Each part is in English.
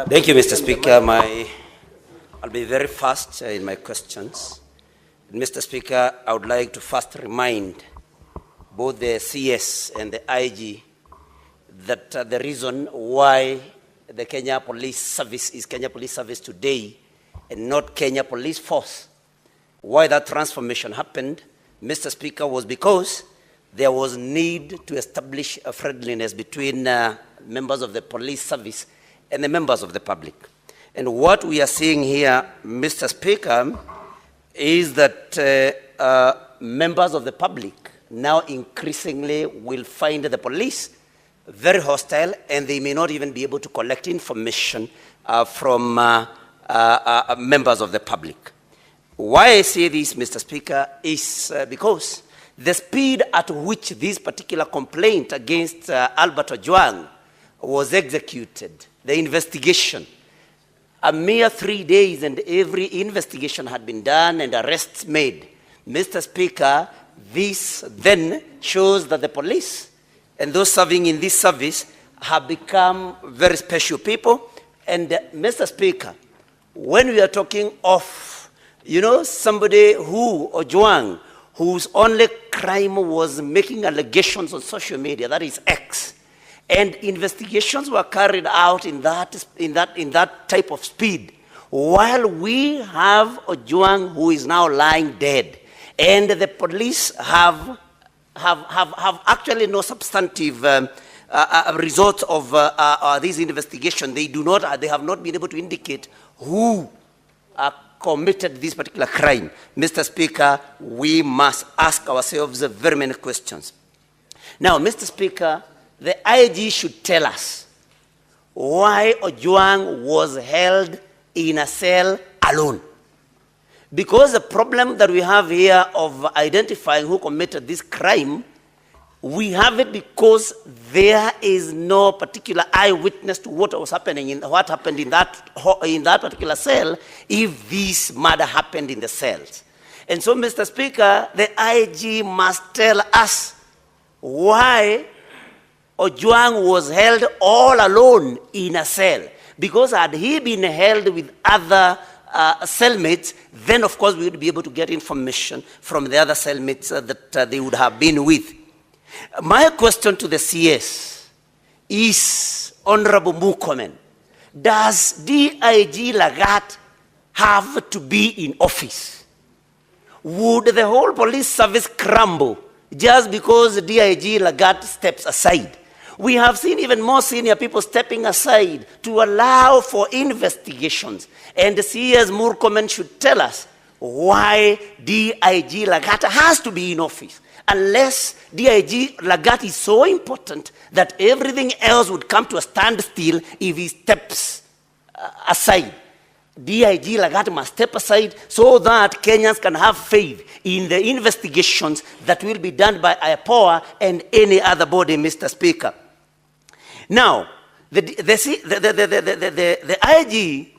Thank you, Mr. Speaker. I'll be very fast in my questions. Mr. Speaker, I would like to first remind both the CS and the IG that the reason why the Kenya Police Service is Kenya Police Service today and not Kenya Police Force, why that transformation happened, Mr. Speaker, was because there was need to establish a friendliness between members of the police service and the members of the public. And what we are seeing here, Mr. Speaker, is that members of the public now increasingly will find the police very hostile, and they may not even be able to collect information from members of the public. Why I say this, Mr. Speaker, is because the speed at which this particular complaint against Albert Ojwang was executed, the investigation, a mere 3 days and every investigation had been done and arrests made. Mr. Speaker, this then shows that the police and those serving in this service have become very special people. And Mr. Speaker, when we are talking of, somebody who, Ojwang, whose only crime was making allegations on social media, that is X, and investigations were carried out in that type of speed, while we have Ojwang who is now lying dead, and the police have actually no substantive results of this investigation. They have not been able to indicate who committed this particular crime. Mr. Speaker, we must ask ourselves very many questions. Now, Mr. Speaker, the IG should tell us why Ojwang was held in a cell alone. Because the problem that we have here of identifying who committed this crime, we have it because there is no particular eyewitness to what was happening, what happened in that particular cell, if this murder happened in the cells. And so, Mr. Speaker, the IG must tell us why Ojwang was held all alone in a cell. Because had he been held with other cellmates, then of course we would be able to get information from the other cellmates that they would have been with. My question to the CS is, Honorable Murkomen, does DIG Lagat have to be in office? Would the whole police service crumble just because DIG Lagat steps aside? We have seen even more senior people stepping aside to allow for investigations. And the CS Murkomen should tell us why DIG Lagat has to be in office. Unless DIG Lagat is so important that everything else would come to a standstill if he steps aside. DIG Lagat must step aside so that Kenyans can have faith in the investigations that will be done by IPOA and any other body, Mr. Speaker. Now, the IG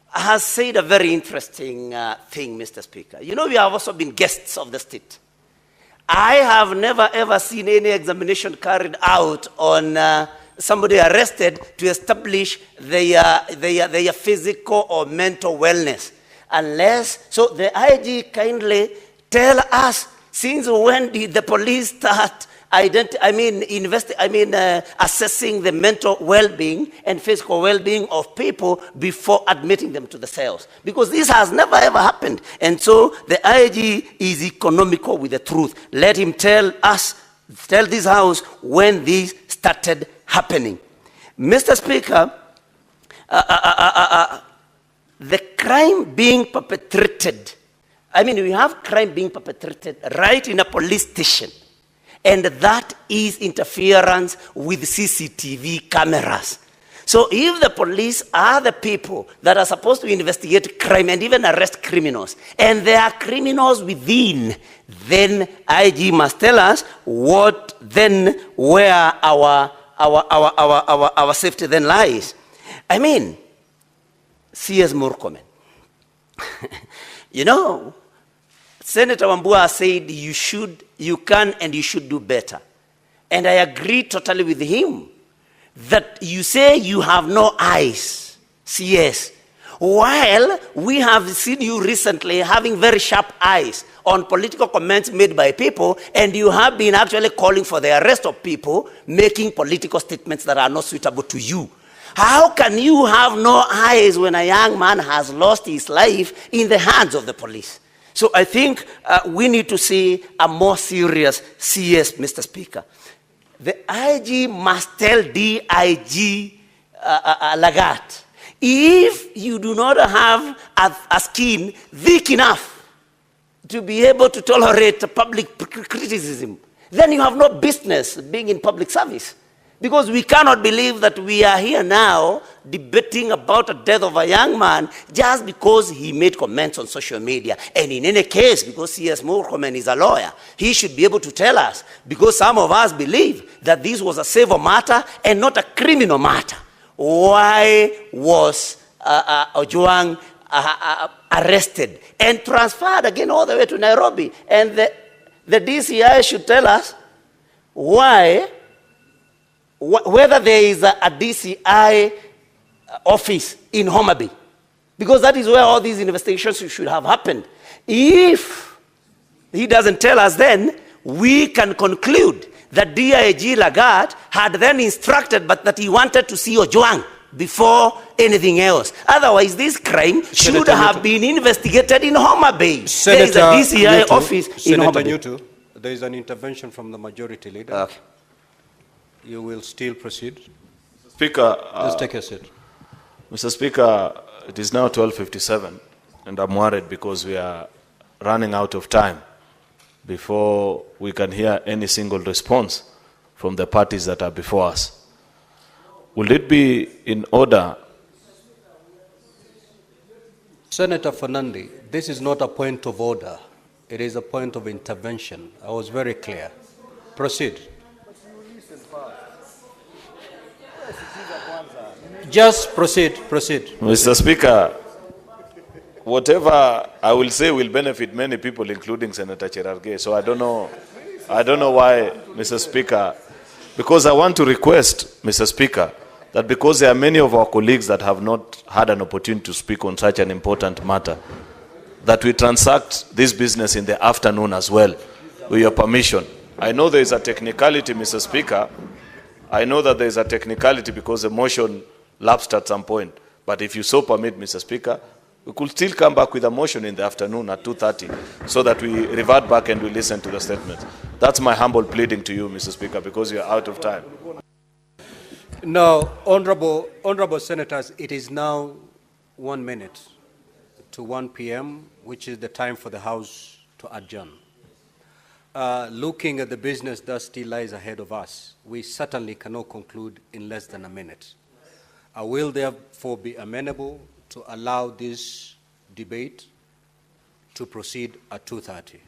has said a very interesting thing, Mr. Speaker. We have also been guests of the state. I have never ever seen any examination carried out on somebody arrested to establish their physical or mental wellness. So the IG kindly tell us, since when did the police start assessing the mental well-being and physical well-being of people before admitting them to the cells? Because this has never ever happened. And so the IG is economical with the truth. Let him tell this House when this started happening. Mr. Speaker, the crime being perpetrated, we have crime being perpetrated right in a police station. And that is interference with CCTV cameras. So if the police are the people that are supposed to investigate crime and even arrest criminals, and there are criminals within, then IG must tell us where our safety then lies. CS Murkomen. Senator Wambua said you can and you should do better. And I agree totally with him. that you say you have no eyes, CS, while we have seen you recently having very sharp eyes on political comments made by people, and you have been actually calling for the arrest of people making political statements that are not suitable to you. How can you have no eyes when a young man has lost his life in the hands of the police? So I think we need to see a more serious CS, Mr. Speaker. The IG must tell DIG Lagat, if you do not have a skin thick enough to be able to tolerate public criticism, then you have no business being in public service. Because we cannot believe that we are here now debating about the death of a young man just because he made comments on social media. And in any case, because C.S. Murkomen is a lawyer, he should be able to tell us, because some of us believe that this was a civil matter and not a criminal matter. Why was Ojwang arrested and transferred again all the way to Nairobi? And the DCI should tell us why, whether there is a DCI office in Homa Bay, because that is where all these investigations should have happened. If he doesn't tell us, then we can conclude that DIG Lagat had then instructed, but that he wanted to see Ojwang before anything else. Otherwise, this crime should have been investigated in Homa Bay. There is a DCI office in Homa Bay. Nyutu, there is an intervention from the majority leader. Okay. You will still proceed. Speaker, just take a seat. Mr. Speaker, it is now 12:57, and I'm worried because we are running out of time before we can hear any single response from the parties that are before us. Will it be in order? Senator Fernandi, this is not a point of order. It is a point of intervention. I was very clear. Proceed. Just proceed. Mr. Speaker, whatever I will say will benefit many people, including Senator Cherargei. So I don't know why, Mr. Speaker, because I want to request, Mr. Speaker, that because there are many of our colleagues that have not had an opportunity to speak on such an important matter, that we transact this business in the afternoon as well, with your permission. I know there is a technicality, Mr. Speaker. I know that there is a technicality because the motion lapsed at some point. But if you so permit, Mr. Speaker, we could still come back with a motion in the afternoon at 2:30 so that we revert back and we listen to the statements. That's my humble pleading to you, Mr. Speaker, because you are out of time. Now, honorable senators, it is now 1 minute to 1 p.m., which is the time for the House to adjourn. Looking at the business that still lies ahead of us, we certainly cannot conclude in less than a minute. I will therefore be amenable to allow this debate to proceed at 2:30.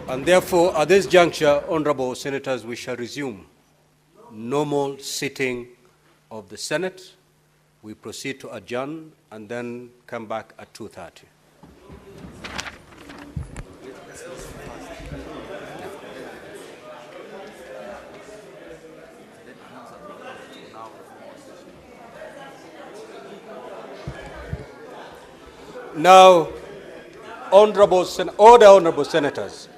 And therefore, at this juncture, honorable senators, we shall resume normal sitting of the Senate. We proceed to adjourn and then come back at 2:30. Now, honorable senators,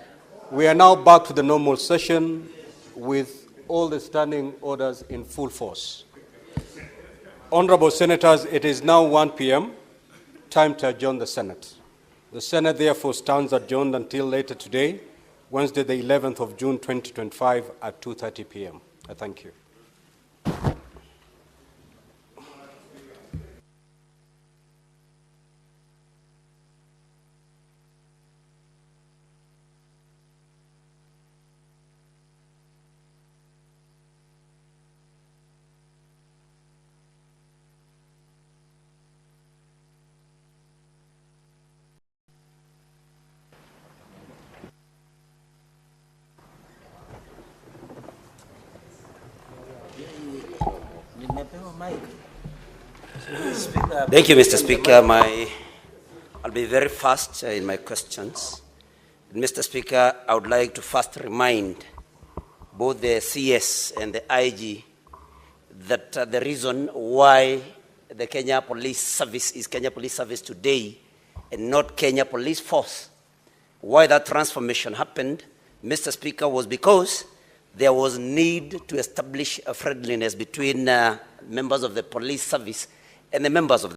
we are now back to the normal session with all the standing orders in full force. Honorable senators, it is now 1 p.m., time to adjourn the Senate. The Senate therefore stands adjourned until later today, Wednesday the 11th of June 2025 at 2:30 p.m. I thank you. Thank you, Mr. Speaker. I'll be very fast in my questions. Mr. Speaker, I would like to first remind both the CS and the IG, that the reason why the Kenya Police Service is Kenya Police Service today and not Kenya Police Force, why that transformation happened, Mr. Speaker, was because there was need to establish a friendliness between members of the police service and the members of